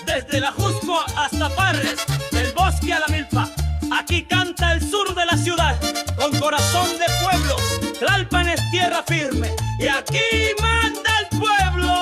Desde la Jusco hasta Parres, del bosque a la milpa, aquí canta el sur de la ciudad, con corazón de pueblo. Tlalpan es tierra firme y aquí manda el pueblo.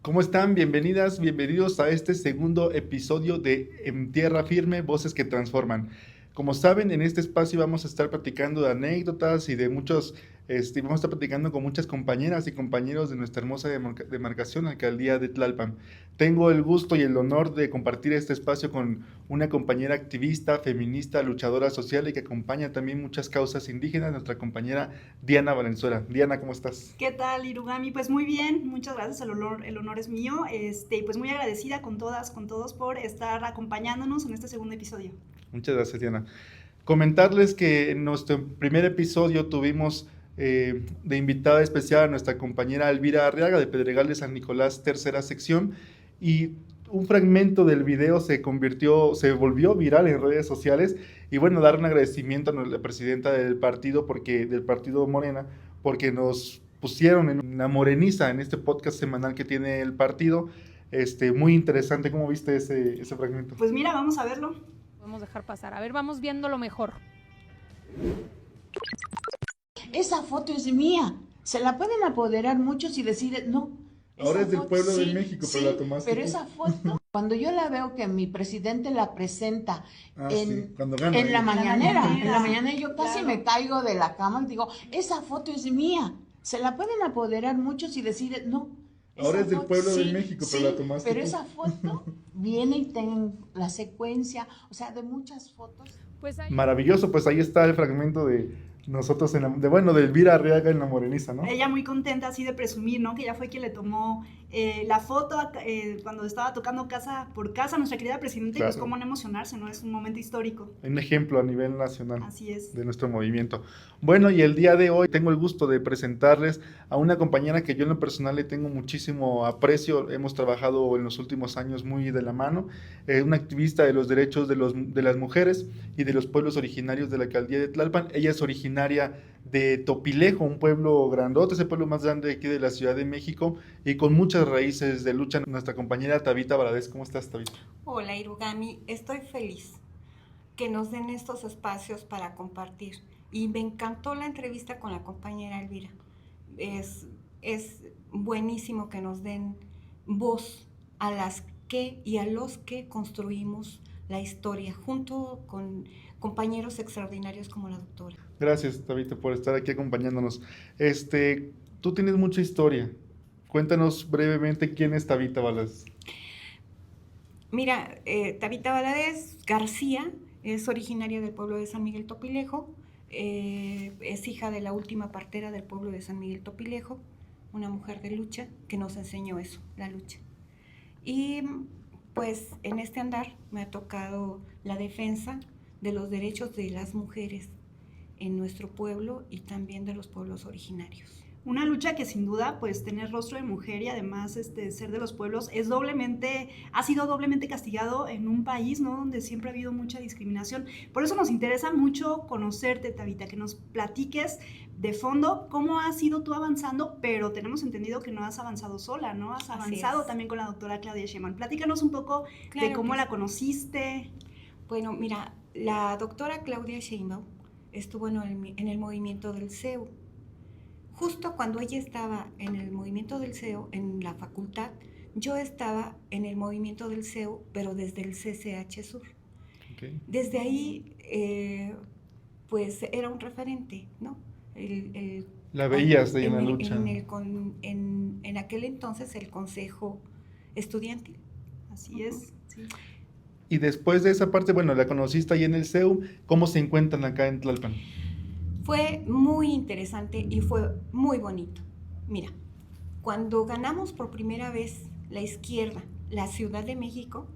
¿Cómo están? Bienvenidas, bienvenidos a este segundo episodio de En Tierra Firme, Voces que Transforman. Como saben, en este espacio vamos a estar platicando de anécdotas y de muchos, vamos a estar platicando con muchas compañeras y compañeros de nuestra hermosa demarcación, Alcaldía de Tlalpan. Tengo el gusto y el honor de compartir este espacio con una compañera activista, feminista, luchadora social y que acompaña también muchas causas indígenas, nuestra compañera Diana Valenzuela. Diana, ¿cómo estás? ¿Qué tal, Irugami? Pues muy bien, muchas gracias, el honor es mío, pues muy agradecida con todas, con todos por estar acompañándonos en este segundo episodio. Muchas gracias, Diana. Comentarles que en nuestro primer episodio tuvimos de invitada especial a nuestra compañera Elvira Arriaga de Pedregal de San Nicolás, tercera sección, y un fragmento del video se volvió viral en redes sociales, y bueno, dar un agradecimiento a la presidenta del partido Morena, porque nos pusieron en la moreniza en este podcast semanal que tiene el partido. Muy interesante. ¿Cómo viste ese fragmento? Pues mira, vamos a verlo. Podemos dejar pasar. A ver, vamos viendo lo mejor. Esa foto es mía. Se la pueden apoderar muchos y decir, no. Ahora es del pueblo de México, pero la tomaste pero tú. esa foto, cuando yo la veo que mi presidente la presenta cuando gana, en la mañanera, yo casi Claro. me caigo de la cama y digo, esa foto es mía. Se la pueden apoderar muchos y decir, no. Ahora esa es del foto, pueblo de México, pero la tomaste pero tú. esa foto viene y tiene la secuencia, o sea, de muchas fotos. Pues ahí... Maravilloso, pues ahí está el fragmento de nosotros, de Elvira Arriaga en la moreniza, ¿no? Ella muy contenta así de presumir, ¿no? Que ella fue quien le tomó la foto cuando estaba tocando casa por casa nuestra querida presidenta, Claro. y pues cómo no emocionarse, ¿no? Es un momento histórico. Un ejemplo a nivel nacional. Así es. De nuestro movimiento. Bueno, y el día de hoy tengo el gusto de presentarles a una compañera que yo en lo personal le tengo muchísimo aprecio. Hemos trabajado en los últimos años muy de la mano, una activista de los derechos de las mujeres y de los pueblos originarios de la Alcaldía de Tlalpan. Ella es originaria de Topilejo, un pueblo grandote, ese pueblo más grande aquí de la Ciudad de México, y con muchas raíces de lucha. Nuestra compañera Tabita Valadez. ¿Cómo estás, Tabita? Hola, Irugami, estoy feliz que nos den estos espacios para compartir, y me encantó la entrevista con la compañera Elvira. Es buenísimo que nos den voz a las que y a los que construimos la historia, junto con compañeros extraordinarios como la doctora. Gracias, Tabita, por estar aquí acompañándonos. Tú tienes mucha historia. Cuéntanos brevemente quién es Tabita Valadez. Mira, Tabita Valadez García es originaria del pueblo de San Miguel Topilejo, es hija de la última partera del pueblo de San Miguel Topilejo, una mujer de lucha que nos enseñó eso, la lucha. Y pues en este andar me ha tocado la defensa de los derechos de las mujeres en nuestro pueblo y también de los pueblos originarios. Una lucha que sin duda, pues tener rostro de mujer y además ser de los pueblos ha sido doblemente castigado en un país, ¿no? Donde siempre ha habido mucha discriminación. Por eso nos interesa mucho conocerte, Tabita, que nos platiques de fondo cómo has ido tú avanzando, pero tenemos entendido que no has avanzado sola, ¿no? Has avanzado también con la doctora Claudia Sheinbaum. Platícanos un poco de cómo la conociste. Bueno, mira, la doctora Claudia Sheinbaum estuvo en el movimiento del CEU. Justo cuando ella estaba en el movimiento del CEU, en la facultad, yo estaba en el movimiento del CEU, pero desde el CCH Sur. Okay. Desde ahí, pues era un referente, ¿no? La veías ahí en la lucha. En aquel entonces el consejo estudiantil. Así es, sí. Y después de esa parte, bueno, la conociste ahí en el CEU. ¿Cómo se encuentran acá en Tlalpan? Fue muy interesante y fue muy bonito. Mira, cuando ganamos por primera vez la izquierda, la Ciudad de México,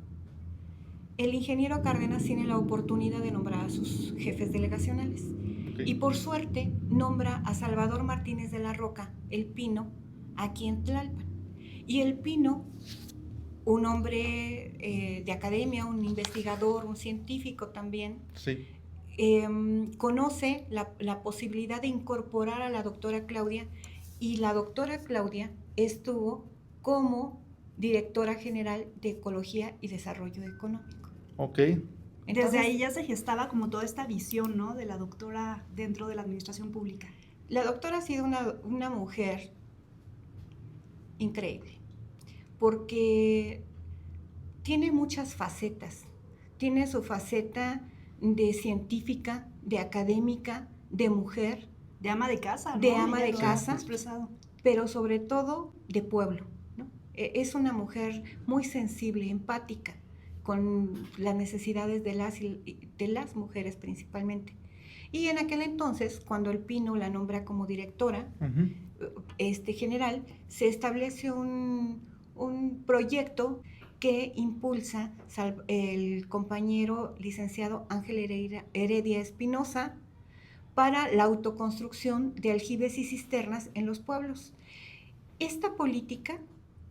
el ingeniero Cárdenas tiene la oportunidad de nombrar a sus jefes delegacionales. Okay. Y por suerte nombra a Salvador Martínez de la Roca, el Pino, aquí en Tlalpan. Y el Pino, un hombre de academia, un investigador, un científico también, sí, conoce la posibilidad de incorporar a la doctora Claudia, y la doctora Claudia estuvo como directora general de Ecología y Desarrollo Económico. Ok. Desde Entonces, ahí ya se gestaba como toda esta visión, ¿no? De la doctora dentro de la administración pública. la doctora ha sido una mujer increíble, porque tiene muchas facetas. Tiene su faceta de científica, de académica, de mujer, De ama de casa, ¿no? De ama Ella de lo ha casa. expresado. pero sobre todo de pueblo, ¿no? Es una mujer muy sensible, empática con las necesidades de las mujeres principalmente. Y en aquel entonces, cuando el Pino la nombra como directora general, se establece un proyecto que impulsa el compañero licenciado Ángel Heredia Espinosa para la autoconstrucción de aljibes y cisternas en los pueblos. Esta política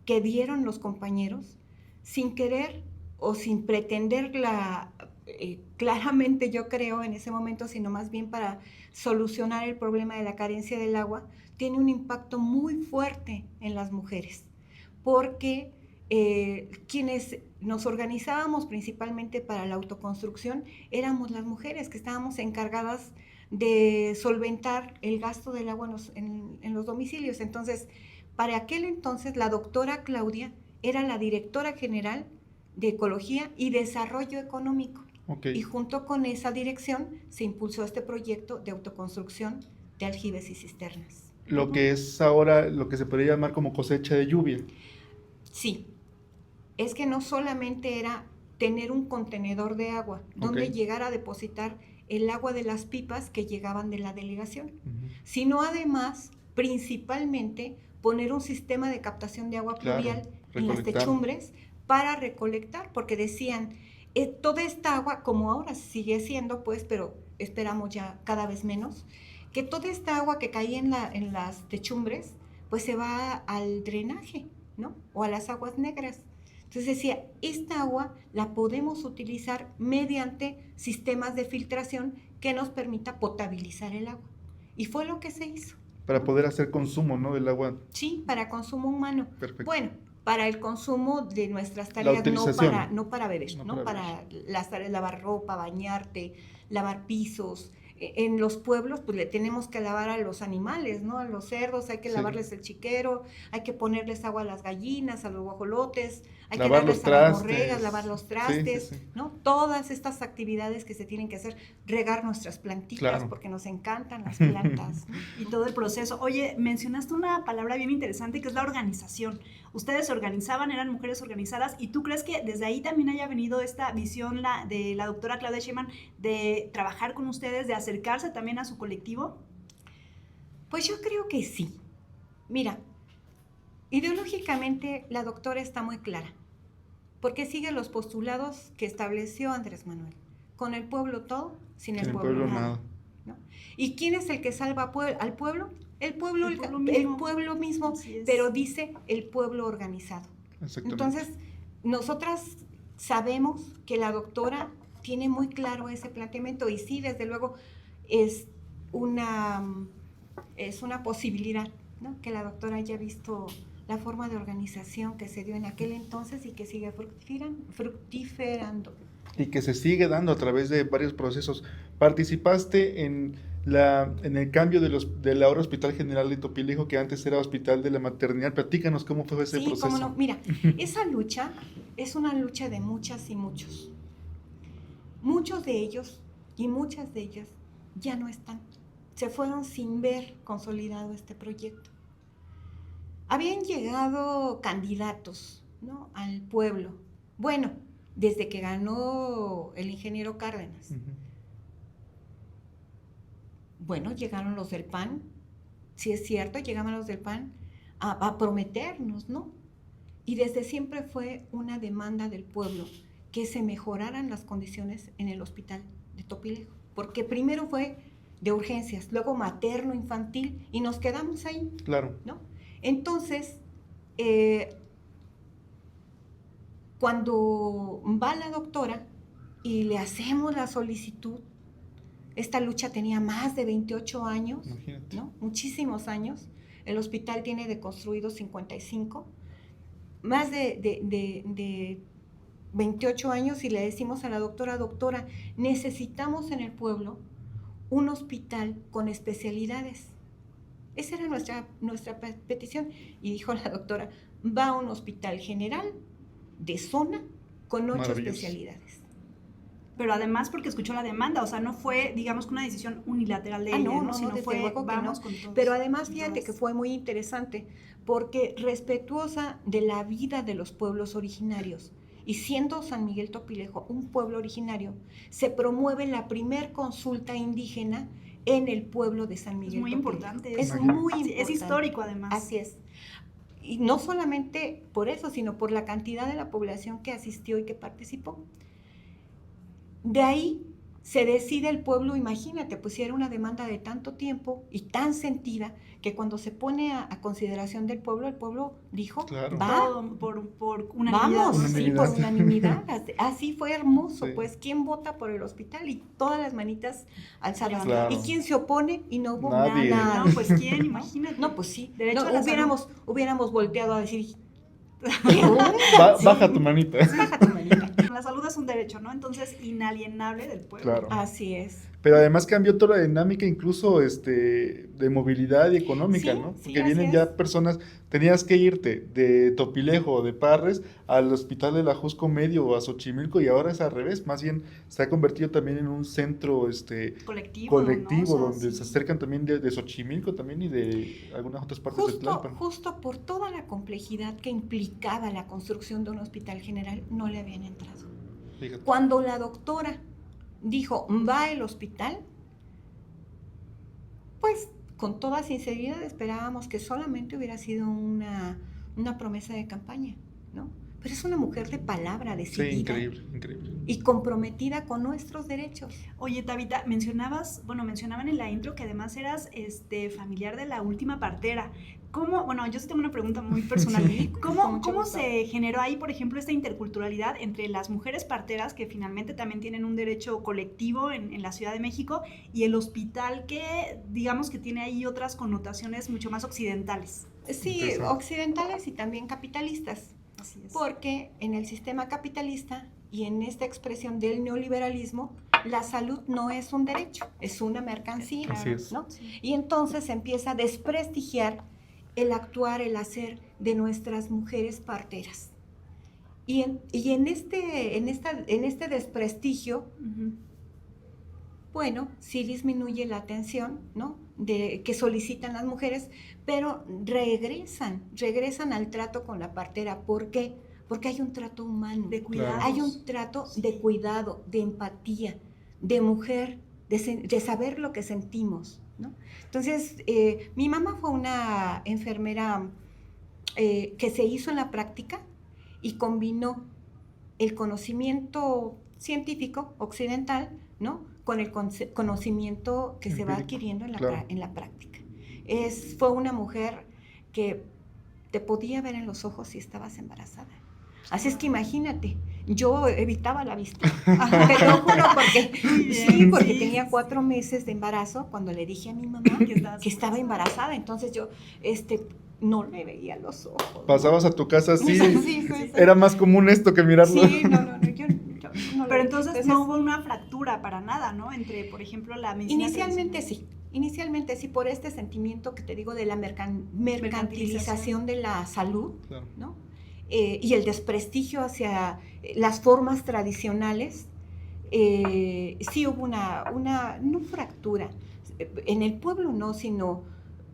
que dieron los compañeros, sin querer o sin pretenderla claramente, yo creo, en ese momento, sino más bien para solucionar el problema de la carencia del agua, tiene un impacto muy fuerte en las mujeres, porque quienes nos organizábamos principalmente para la autoconstrucción éramos las mujeres que estábamos encargadas de solventar el gasto del agua en los domicilios. Entonces, para aquel entonces, la doctora Claudia era la directora general de Ecología y Desarrollo Económico. Okay. Y junto con esa dirección se impulsó este proyecto de autoconstrucción de aljibes y cisternas. Lo que es ahora lo que se podría llamar como cosecha de lluvia. Sí, es que no solamente era tener un contenedor de agua donde llegar a depositar el agua de las pipas que llegaban de la delegación, sino además, principalmente, poner un sistema de captación de agua pluvial en las techumbres para recolectar, porque decían, toda esta agua, como ahora sigue siendo, pues, pero esperamos ya cada vez menos, que toda esta agua que caía en las techumbres, pues se va al drenaje, ¿no? O a las aguas negras. Entonces decía, esta agua la podemos utilizar mediante sistemas de filtración que nos permita potabilizar el agua. Y fue lo que se hizo. Para poder hacer consumo, ¿no? Del agua. Sí, para consumo humano. Perfecto. Bueno, para el consumo de nuestras tareas, no para beber, ¿no? Para las tareas, lavar ropa, bañarte, lavar pisos. En los pueblos, pues le tenemos que lavar a los animales, ¿no? A los cerdos, hay que lavarles el chiquero, hay que ponerles agua a las gallinas, a los guajolotes, hay que darles a las borregas, lavar los trastes, ¿no? Todas estas actividades que se tienen que hacer, regar nuestras plantitas, porque nos encantan las plantas, ¿no? Y todo el proceso. Oye, mencionaste una palabra bien interesante que es la organización. Ustedes se organizaban, eran mujeres organizadas, ¿y tú crees que desde ahí también haya venido esta visión de la doctora Claudia Sheinbaum de trabajar con ustedes, de acercarse también a su colectivo? Pues yo creo que sí. Mira, ideológicamente la doctora está muy clara, porque sigue los postulados que estableció Andrés Manuel. Con el pueblo todo, sin el pueblo nada. ¿No? ¿Y quién es el que salva al pueblo? El pueblo mismo, pero dice el pueblo organizado. Entonces, nosotras sabemos que la doctora tiene muy claro ese planteamiento, y sí, desde luego, es una posibilidad, ¿no? Que la doctora haya visto la forma de organización que se dio en aquel entonces y que sigue fructiferando. Y que se sigue dando a través de varios procesos. Participaste en el cambio del ahora Hospital General de Topilejo, que antes era Hospital de la Maternidad. Platícanos cómo fue ese proceso. Cómo no. Mira, esa lucha es una lucha de muchas y muchos. Muchos de ellos y muchas de ellas ya no están. Se fueron sin ver consolidado este proyecto. Habían llegado candidatos, ¿no? Al pueblo. Bueno, desde que ganó el ingeniero Cárdenas. Bueno, llegaron los del PAN, sí es cierto, llegaban los del PAN a prometernos, ¿no? Y desde siempre fue una demanda del pueblo que se mejoraran las condiciones en el hospital de Topilejo, porque primero fue de urgencias, luego materno, infantil, y nos quedamos ahí. Claro. ¿No? Entonces, cuando va la doctora y le hacemos la solicitud, Esta lucha tenía más de 28 años, Imagínate. ¿no? Muchísimos años. El hospital tiene de construidos 55. Más de 28 años, y le decimos a la doctora, necesitamos en el pueblo un hospital con especialidades. Esa era nuestra petición. Y dijo la doctora, va a un hospital general de zona con 8 Maravilloso. especialidades. Pero además porque escuchó la demanda, o sea, no fue, digamos, que una decisión unilateral de ella, No, sino desde fue, luego que vamos no. con todos. Pero además, fíjate Entonces, que fue muy interesante, porque respetuosa de la vida de los pueblos originarios, y siendo San Miguel Topilejo un pueblo originario, se promueve la primer consulta indígena en el pueblo de San es Miguel muy Topilejo. importante. Es Imagínate. muy Sí, importante. es histórico además. Así es. Y no solamente por eso, sino por la cantidad de la población que asistió y que participó. De ahí se decide el pueblo, imagínate, pues si era una demanda de tanto tiempo y tan sentida, que cuando se pone a consideración del pueblo, el pueblo dijo, Claro. va, Todo por unanimidad. vamos, ¿no? sí, Unanimidad. por unanimidad. Así fue hermoso, Sí. pues, ¿quién vota por el hospital? Y todas las manitas alzadas. Claro. ¿Y quién se opone? Y no hubo Nadie. nada. No, pues quién, imagínate. No, pues sí. Derecho No, a la hubiéramos volteado a decir, ¿qué onda? Sí. Baja tu manita. Baja tu manita. La salud es un derecho, ¿no? Entonces, inalienable del pueblo. Claro. Así es. Pero además cambió toda la dinámica incluso de movilidad y económica, Sí, ¿no? sí, Porque así vienen es. ya personas, tenías que irte de Topilejo o de Parres al hospital de la Jusco Medio o a Xochimilco, y ahora es al revés, más bien se ha convertido también en un centro Colectivo, colectivo ¿no? O sea, donde sí. se acercan también de Xochimilco también y de algunas otras partes de Tlalpan. Justo por toda la complejidad que implicaba la construcción de un hospital general, no le habían entrado. Fíjate. Cuando la doctora dijo, va al hospital, pues con toda sinceridad esperábamos que solamente hubiera sido una promesa de campaña, ¿no? Pero es una mujer de palabra, Sí, decidida increíble, increíble. y comprometida con nuestros derechos. Oye, Tabita, mencionaban en la intro que además eras familiar de la última partera. ¿Cómo? Bueno, yo sí tengo una pregunta muy personal. Sí, con ¿Cómo mucho gusto. se generó ahí, por ejemplo, esta interculturalidad entre las mujeres parteras, que finalmente también tienen un derecho colectivo en la Ciudad de México, y el hospital que, digamos, que tiene ahí otras connotaciones mucho más occidentales? Sí, Interesante. occidentales y también capitalistas. Así es. Porque en el sistema capitalista y en esta expresión del neoliberalismo, la salud no es un derecho, es una mercancía, Así es. ¿no? Sí. Y entonces se empieza a desprestigiar el actuar, el hacer de nuestras mujeres parteras. Y en este desprestigio, Ujú. bueno, sí disminuye la atención, ¿no? Que solicitan las mujeres, pero regresan al trato con la partera. ¿Por qué? Porque hay un trato humano. De cuidados. Hay un trato de cuidado, de empatía, de mujer, de saber lo que sentimos, ¿no? Entonces, mi mamá fue una enfermera que se hizo en la práctica y combinó el conocimiento científico occidental, ¿no?, con el conocimiento que se va Empírico, adquiriendo en claro. la práctica. Fue una mujer que te podía ver en los ojos si estabas embarazada. Así es que imagínate, yo evitaba la vista. Te lo juro, Muy bien, sí, porque sí. tenía 4 meses de embarazo cuando le dije a mi mamá que estaba embarazada. Entonces yo no le veía los ojos. Pasabas a tu casa así, Sí, sí. era más común esto que mirarlo. Sí, no, yo no lo Pero vi. entonces no hubo una fractura para nada, ¿no? Entre, por ejemplo, la medicina Inicialmente sí, por este sentimiento que te digo de la mercantilización de la salud, Claro. ¿no? Y el desprestigio hacia las formas tradicionales, sí hubo no fractura, en el pueblo no, sino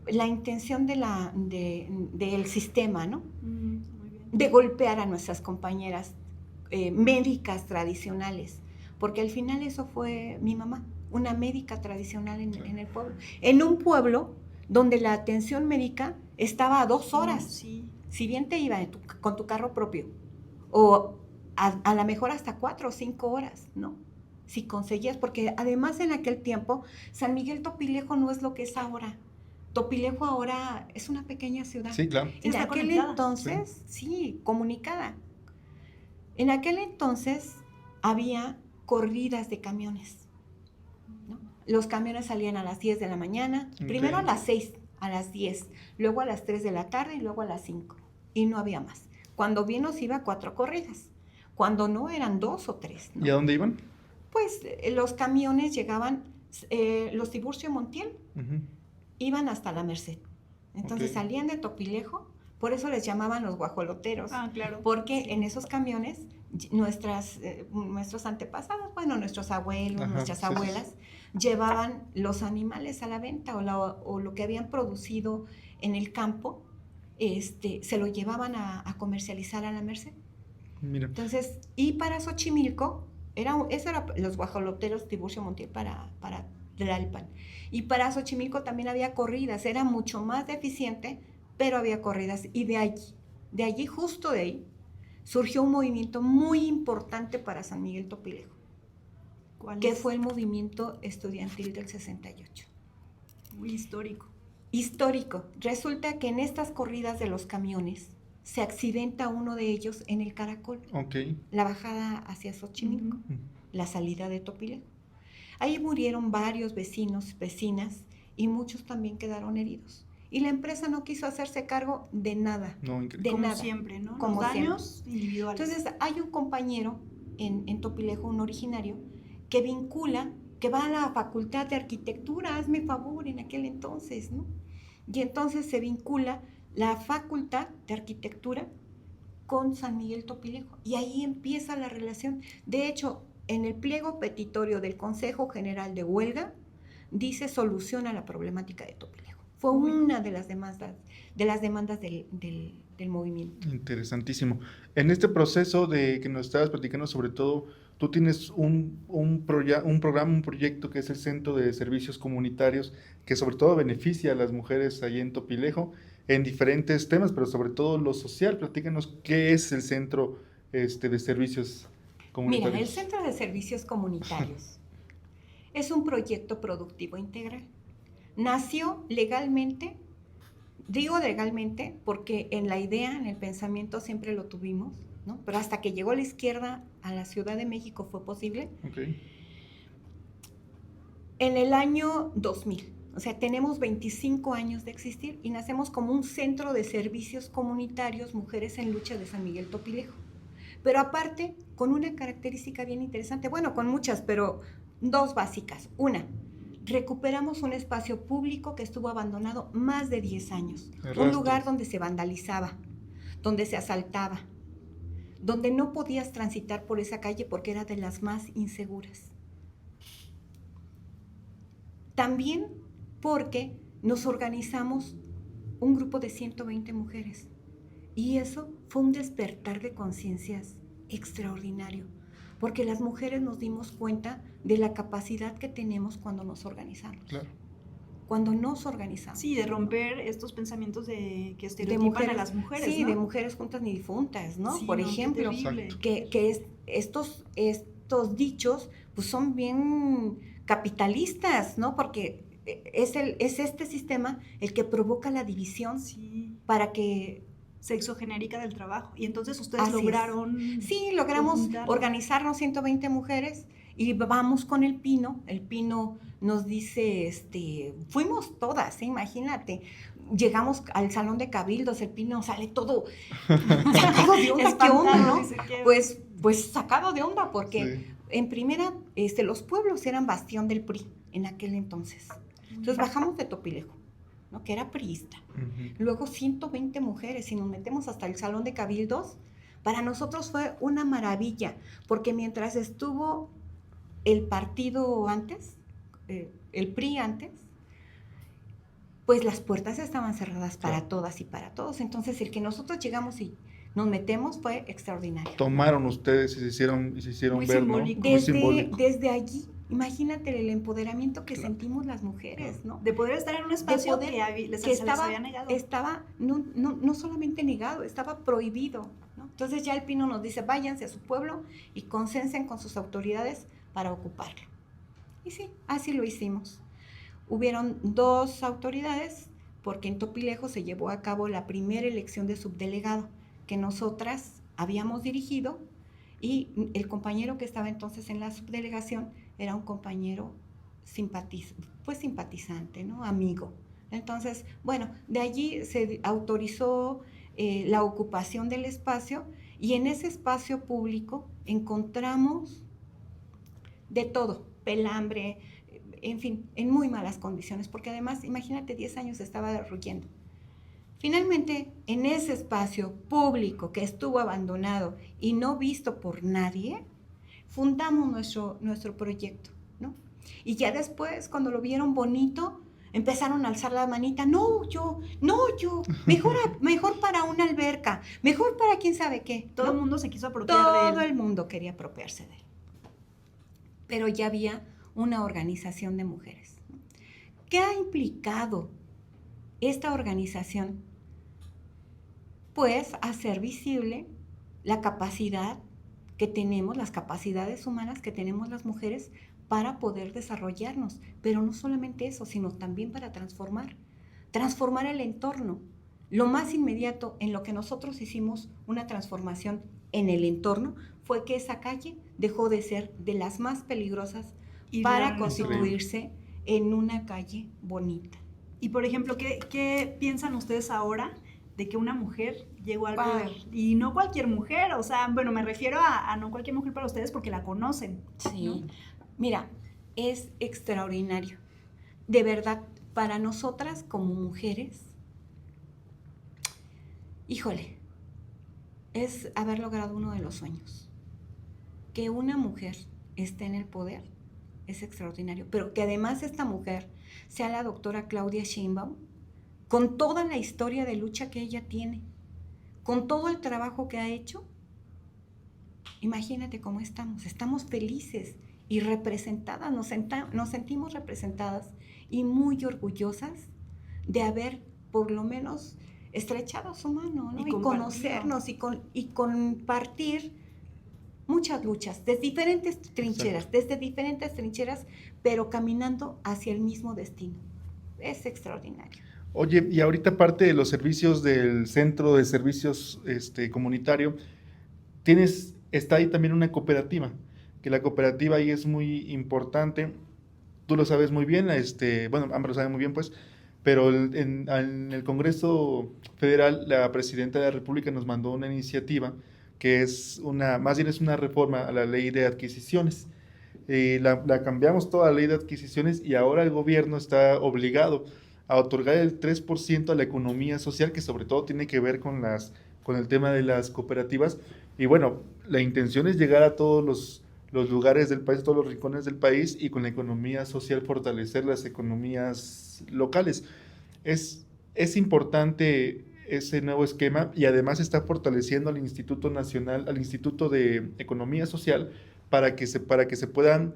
la intención del sistema, ¿no? Muy bien. De golpear a nuestras compañeras médicas tradicionales, porque al final eso fue mi mamá, una médica tradicional en el pueblo, en un pueblo donde la atención médica estaba a 2 horas. Sí. Si bien te iba con tu carro propio, o a lo mejor hasta 4 o 5 horas, ¿no? Si conseguías, porque además en aquel tiempo San Miguel Topilejo no es lo que es ahora. Topilejo ahora es una pequeña ciudad. Sí, claro. Sí, En está aquel conectada. entonces, sí, comunicada. En aquel entonces había corridas de camiones, ¿no? Los camiones salían a las 10 de la mañana, primero a las 6, a las 10, luego a las 3 de la tarde y luego a las 5. Y no había más. Cuando bien nos iba 4 corridas. Cuando no, eran 2 o 3. ¿No? ¿Y a dónde iban? Pues los camiones llegaban, los Tiburcio Montiel, iban hasta la Merced. Entonces salían de Topilejo, por eso les llamaban los guajoloteros. Ah, claro. Porque en esos camiones, nuestros antepasados, bueno, nuestros abuelos, nuestras abuelas, llevaban los animales a la venta o lo que habían producido en el campo, se lo llevaban a comercializar a la Merced. Mira. Entonces, y para Xochimilco, eso era los guajoloteros Tiburcio Montiel para Tlalpan. Y para Xochimilco también había corridas, era mucho más deficiente, pero había corridas. Y de allí, justo de ahí, surgió un movimiento muy importante para San Miguel Topilejo. ¿Cuál que es? fue el movimiento estudiantil del 68. Muy histórico. Histórico. Resulta que en estas corridas de los camiones se accidenta uno de ellos en el Caracol. La bajada hacia Xochimilco, la salida de Topilejo. Ahí murieron varios vecinos, vecinas, y muchos también quedaron heridos. Y la empresa no quiso hacerse cargo de nada. No, increíble. De Como nada. siempre, ¿no? Como Los daños individuales. Entonces, hay un compañero en Topilejo, un originario, que vincula, que va a la Facultad de Arquitectura, hazme favor, en aquel entonces, ¿no? Y entonces se vincula la Facultad de Arquitectura con San Miguel Topilejo. Y ahí empieza la relación. De hecho, en el pliego petitorio del Consejo General de Huelga, dice soluciona la problemática de Topilejo. Fue una de las demandas del movimiento. Interesantísimo. En este proceso de que nos estabas platicando, sobre todo, tú tienes un programa, un proyecto que es el Centro de Servicios Comunitarios, que sobre todo beneficia a las mujeres allí en Topilejo en diferentes temas, pero sobre todo lo social. Platícanos qué es el Centro de Servicios Comunitarios. Mira, el Centro de Servicios Comunitarios es un proyecto productivo integral. Nació legalmente, digo legalmente porque en la idea, en el pensamiento siempre lo tuvimos, ¿no? Pero hasta que llegó la izquierda a la Ciudad de México fue posible. En el año 2000, o sea, tenemos 25 años de existir y nacemos como un centro de servicios comunitarios, Mujeres en Lucha de San Miguel Topilejo. Pero aparte, con una característica bien interesante, bueno, con muchas, pero 2 básicas. Una, recuperamos un espacio público que estuvo abandonado más de 10 años. Un lugar donde se vandalizaba, donde se asaltaba, donde no podías transitar por esa calle porque era de las más inseguras. También porque nos organizamos un grupo de 120 mujeres y eso fue un despertar de conciencias extraordinario, porque las mujeres nos dimos cuenta de la capacidad que tenemos cuando nos organizamos. Claro. Cuando nos organizamos. Sí, de romper estos pensamientos que estereotipan mujeres, a las mujeres, sí, ¿no? de mujeres juntas ni difuntas, ¿no? Sí, Por no, qué ejemplo, terrible. estos dichos pues son bien capitalistas, ¿no? Porque es este sistema el que provoca la división para que... Sexogenérica del trabajo. Y entonces ustedes Así lograron... Sí, logramos conjuntarlo. organizarnos 120 mujeres y vamos con el Pino. El Pino nos dice, fuimos todas, imagínate. Llegamos al salón de cabildos, el Pino sale todo sacado de onda, ¿qué onda, no? Pues sacado de onda, porque en primera, los pueblos eran bastión del PRI en aquel entonces. Entonces bajamos de Topilejo, ¿no? Que era priista. Luego 120 mujeres y nos metemos hasta el salón de cabildos. Para nosotros fue una maravilla, porque mientras estuvo el partido antes, el PRI antes, pues las puertas estaban cerradas para todas y para todos. Entonces el que nosotros llegamos y nos metemos fue extraordinario. Tomaron ustedes y se hicieron Muy ver, simbólico. ¿no? Muy simbólico. Desde allí, imagínate el empoderamiento que sentimos las mujeres, ¿no? De poder estar en un espacio poder, que que se les había negado. Estaba no solamente negado, estaba prohibido, ¿no? Entonces ya el Pino nos dice, váyanse a su pueblo y consensen con sus autoridades para ocuparlo. Y sí, así lo hicimos. Hubieron 2 autoridades, porque en Topilejo se llevó a cabo la primera elección de subdelegado, que nosotras habíamos dirigido, y el compañero que estaba entonces en la subdelegación era un compañero fue simpatizante, ¿no? Amigo. Entonces, bueno, de allí se autorizó la ocupación del espacio y en ese espacio público encontramos de todo, pelambre, en fin, en muy malas condiciones, porque además, imagínate, 10 años estaba derruyendo. Finalmente, en ese espacio público que estuvo abandonado y no visto por nadie, fundamos nuestro proyecto, ¿no? Y ya después, cuando lo vieron bonito, empezaron a alzar la manita, no yo, mejor para una alberca, mejor para quién sabe qué. Todo ¿no? el mundo se quiso apropiar de él. Todo el mundo quería apropiarse de él. Pero ya había una organización de mujeres. ¿Qué ha implicado esta organización? Pues hacer visible la capacidad que tenemos, las capacidades humanas que tenemos las mujeres para poder desarrollarnos, pero no solamente eso, sino también para transformar el entorno. Lo más inmediato en lo que nosotros hicimos una transformación en el entorno fue que esa calle dejó de ser de las más peligrosas para constituirse en una calle bonita. Y por ejemplo, ¿qué piensan ustedes ahora de que una mujer llegó al poder? Y no cualquier mujer, o sea, bueno, me refiero a no cualquier mujer para ustedes porque la conocen. Sí, ¿no? Mira, es extraordinario. De verdad, para nosotras como mujeres, híjole, es haber logrado uno de los sueños. Que una mujer esté en el poder es extraordinario, pero que además esta mujer sea la doctora Claudia Sheinbaum, con toda la historia de lucha que ella tiene, con todo el trabajo que ha hecho, imagínate cómo estamos felices y representadas, nos sentimos representadas y muy orgullosas de haber por lo menos estrechado su mano, ¿no? Y conocernos y compartir muchas luchas, desde diferentes trincheras, pero caminando hacia el mismo destino. Es extraordinario. Oye, y ahorita parte de los servicios del Centro de Servicios Comunitario, está ahí también una cooperativa, que la cooperativa ahí es muy importante, tú lo sabes muy bien, bueno, ambos lo saben muy bien pues, pero en el Congreso Federal, la Presidenta de la República nos mandó una iniciativa que más bien es una reforma a la ley de adquisiciones. La cambiamos toda la ley de adquisiciones y ahora el gobierno está obligado a otorgar el 3% a la economía social, que sobre todo tiene que ver con el tema de las cooperativas. Y bueno, la intención es llegar a todos los lugares del país, todos los rincones del país, y con la economía social fortalecer las economías locales. Es importante ese nuevo esquema y además está fortaleciendo al Instituto de Economía Social para que se puedan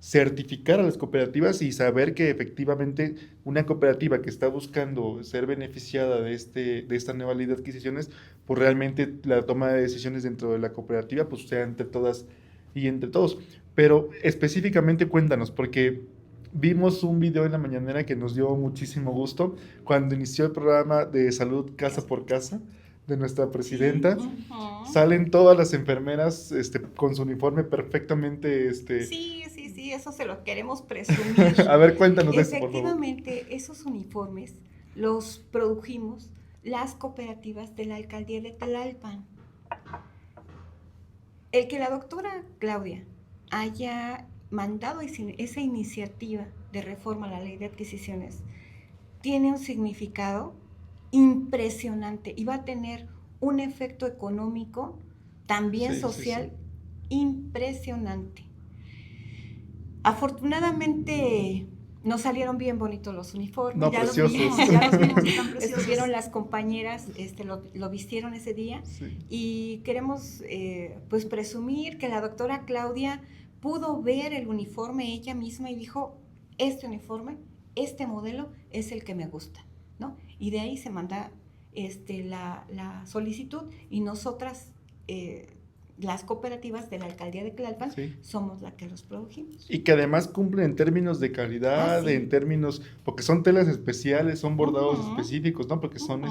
certificar a las cooperativas y saber que efectivamente una cooperativa que está buscando ser beneficiada de esta nueva ley de adquisiciones, pues realmente la toma de decisiones dentro de la cooperativa pues sea entre todas y entre todos. Pero específicamente cuéntanos, porque vimos un video en la mañanera que nos dio muchísimo gusto cuando inició el programa de salud casa por casa de nuestra presidenta. Uh-huh. Salen todas las enfermeras con su uniforme perfectamente. Sí, eso se lo queremos presumir. A ver, cuéntanos de eso, por favor. Efectivamente, esos uniformes los produjimos las cooperativas de la alcaldía de Tlalpan. El que la doctora Claudia haya mandado esa iniciativa de reforma a la ley de adquisiciones tiene un significado impresionante y va a tener un efecto económico, también social, impresionante. Afortunadamente nos salieron bien bonitos los uniformes. No, preciosos. Ya los vimos, están preciosos. Estuvieron las compañeras, lo vistieron ese día, y queremos pues presumir que la doctora Claudia pudo ver el uniforme ella misma y dijo, este uniforme, este modelo es el que me gusta, ¿no? Y de ahí se manda la solicitud y nosotras, las cooperativas de la alcaldía de Tlalpan, somos las que los produjimos. Y que además cumplen en términos de calidad, en términos, porque son telas especiales, son bordados específicos, ¿no? Porque son,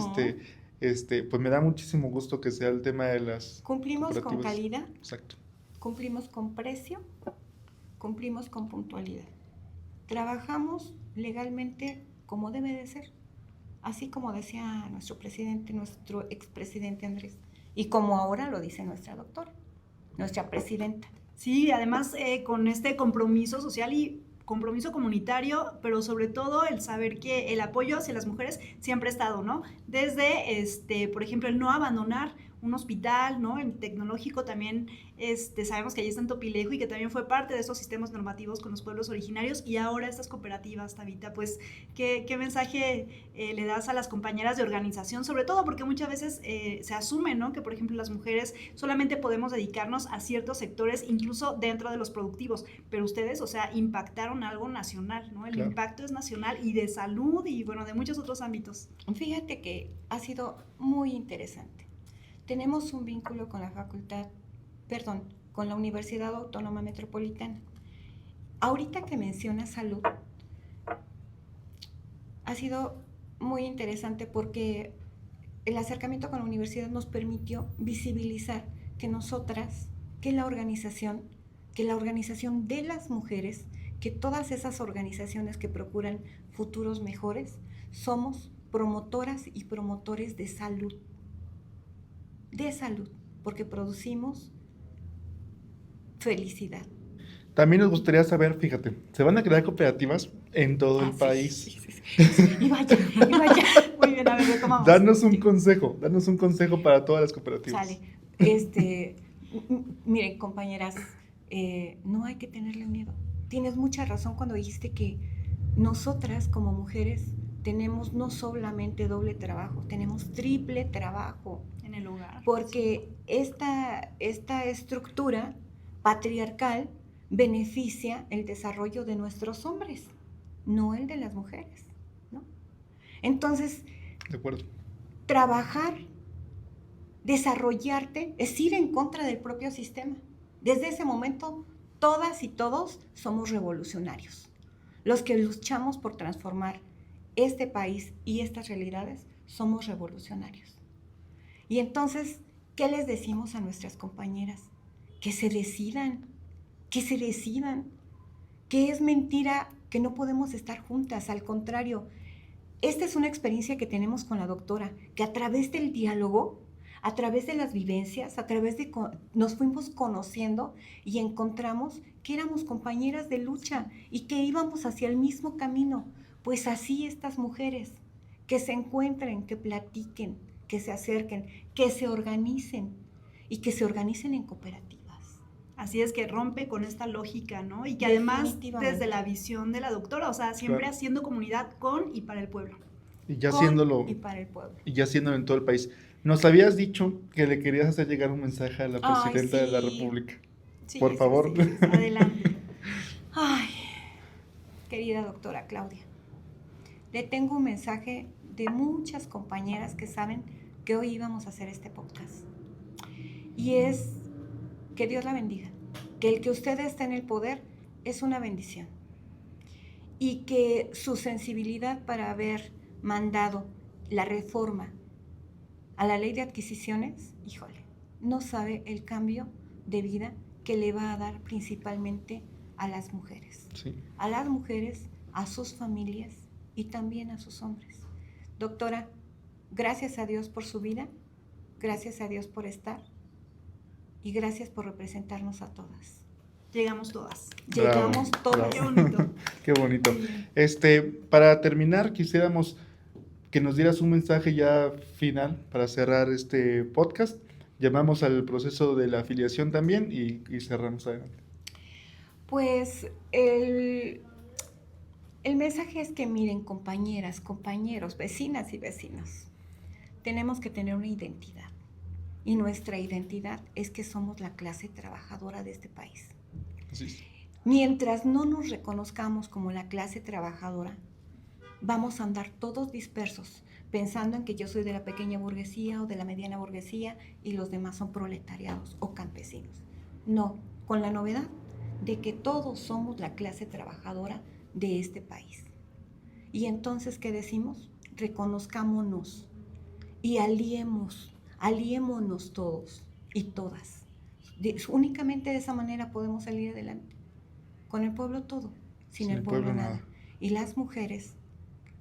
pues me da muchísimo gusto que sea el tema de las Cumplimos con calidad. Exacto. Cumplimos con precio, cumplimos con puntualidad. trabajamos legalmente como debe de ser, así como decía nuestro presidente, nuestro expresidente Andrés, y como ahora lo dice nuestra doctora, nuestra presidenta. Sí, además con este compromiso social y compromiso comunitario, pero sobre todo el saber que el apoyo hacia las mujeres siempre ha estado, ¿no? Desde, por ejemplo, el no abandonar un hospital, ¿no? El tecnológico también, sabemos que allí está en Topilejo y que también fue parte de esos sistemas normativos con los pueblos originarios, y ahora estas cooperativas, Tabita, pues, ¿qué mensaje le das a las compañeras de organización? Sobre todo porque muchas veces se asume, ¿no? Que, por ejemplo, las mujeres solamente podemos dedicarnos a ciertos sectores, incluso dentro de los productivos, pero ustedes, o sea, impactaron algo nacional, ¿no? El Claro. impacto es nacional y de salud y, bueno, de muchos otros ámbitos. Fíjate que ha sido muy interesante. Tenemos un vínculo con con la Universidad Autónoma Metropolitana. Ahorita que mencionas salud, ha sido muy interesante porque el acercamiento con la universidad nos permitió visibilizar que nosotras, que la organización de las mujeres, que todas esas organizaciones que procuran futuros mejores, somos promotoras y promotores de salud, porque producimos felicidad. También nos gustaría saber, fíjate, se van a crear cooperativas en todo el Sí, país. sí. Y vaya. Muy bien, a ver, retomamos. Danos un consejo para todas las cooperativas. Sale. Miren, compañeras, no hay que tenerle miedo. Tienes mucha razón cuando dijiste que nosotras como mujeres tenemos no solamente doble trabajo, tenemos triple trabajo. En el hogar. Porque esta estructura patriarcal beneficia el desarrollo de nuestros hombres, no el de las mujeres, ¿no? Entonces, De acuerdo. trabajar, desarrollarte, es ir en contra del propio sistema. Desde ese momento, todas y todos somos revolucionarios. Los que luchamos por transformar este país y estas realidades, somos revolucionarios. Y entonces, ¿qué les decimos a nuestras compañeras? Que se decidan, que es mentira que no podemos estar juntas, al contrario. Esta es una experiencia que tenemos con la doctora, que a través del diálogo, a través de las vivencias, nos fuimos conociendo y encontramos que éramos compañeras de lucha y que íbamos hacia el mismo camino. Pues así estas mujeres, que se encuentren, que platiquen, que se acerquen, que se organicen y que se organicen en cooperativas. Así es, que rompe con esta lógica, ¿no? Y que además desde la visión de la doctora, o sea, siempre Claro. haciendo comunidad con y para el pueblo. Y ya Con haciéndolo, y para el pueblo. y ya haciéndolo en todo el país. Nos habías dicho que le querías hacer llegar un mensaje a la Ay, presidenta de la sí. República. Sí, Por sí, favor. sí. Adelante. Ay, querida doctora Claudia, le tengo un mensaje de muchas compañeras que saben que hoy íbamos a hacer este podcast. Y es que Dios la bendiga, que el que usted esté en el poder es una bendición. Y que su sensibilidad para haber mandado la reforma a la ley de adquisiciones, híjole, no sabe el cambio de vida que le va a dar principalmente a las mujeres. Sí. A las mujeres, a sus familias y también a sus hombres. Doctora, gracias a Dios por su vida, gracias a Dios por estar y gracias por representarnos a todas. Llegamos todas. Llegamos Bravo, todas. Qué bonito. Qué bonito. Para terminar, quisiéramos que nos dieras un mensaje ya final para cerrar este podcast. Llamamos al proceso de la afiliación también y cerramos adelante. Pues el mensaje es que miren, compañeras, compañeros, vecinas y vecinos, tenemos que tener una identidad. Y nuestra identidad es que somos la clase trabajadora de este país. Así es. Mientras no nos reconozcamos como la clase trabajadora, vamos a andar todos dispersos, pensando en que yo soy de la pequeña burguesía o de la mediana burguesía y los demás son proletariados o campesinos. No, con la novedad de que todos somos la clase trabajadora de este país. Y entonces, ¿qué decimos? Reconozcámonos y aliémonos todos y todas. Únicamente de esa manera podemos salir adelante. Con el pueblo todo, sin el pueblo nada. Y las mujeres,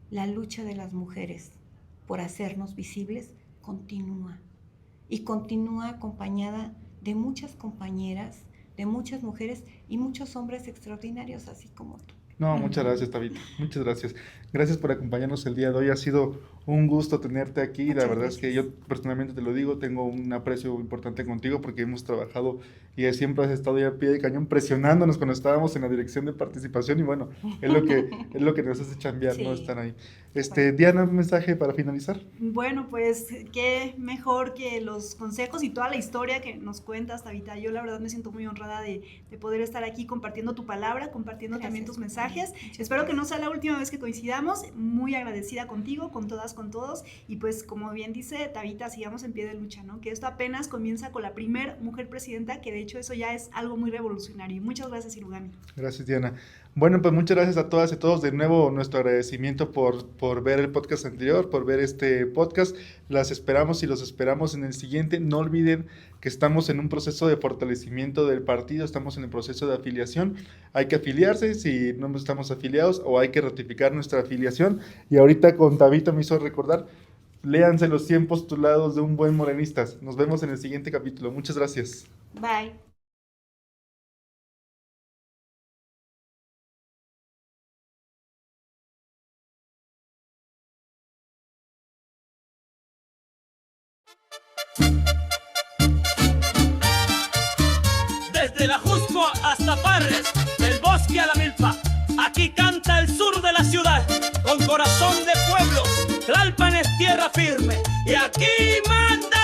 la lucha de las mujeres por hacernos visibles continúa. Y continúa acompañada de muchas compañeras, de muchas mujeres y muchos hombres extraordinarios, así como tú. No, muchas gracias, Tabita. Muchas gracias. Gracias por acompañarnos el día de hoy. Ha sido un gusto tenerte aquí. Muchas La verdad es que gracias. yo personalmente te lo digo, tengo un aprecio importante contigo porque hemos trabajado y siempre has estado ahí a pie de cañón presionándonos cuando estábamos en la dirección de participación y bueno, es lo que nos hace chambear, ¿no? Sí. Estar ahí. Diana, un mensaje para finalizar. Bueno, pues qué mejor que los consejos y toda la historia que nos cuentas, Tabita. Yo la verdad me siento muy honrada de poder estar aquí compartiendo tu palabra, compartiendo también tus mensajes. Espero que no sea la última vez que coincidamos. Muy agradecida contigo, con todas, con todos. Y pues como bien dice Tabita, sigamos en pie de lucha, ¿no? Que esto apenas comienza con la primer mujer presidenta, que de hecho eso ya es algo muy revolucionario. Muchas gracias, Irugami. Gracias, Diana. Bueno, pues muchas gracias a todas y todos. De nuevo, nuestro agradecimiento por ver el podcast anterior, por ver este podcast. Las esperamos y los esperamos en el siguiente. No olviden que estamos en un proceso de fortalecimiento del partido, estamos en el proceso de afiliación. Hay que afiliarse si no estamos afiliados o hay que ratificar nuestra afiliación. Y ahorita con Tabita me hizo recordar, léanse los 100 postulados de un buen morenista. Nos vemos en el siguiente capítulo. Muchas gracias. Bye. Desde la Jusco hasta Parres, del bosque a la milpa, aquí canta el sur de la ciudad, con corazón de pueblo. Tlalpan es tierra firme y aquí manda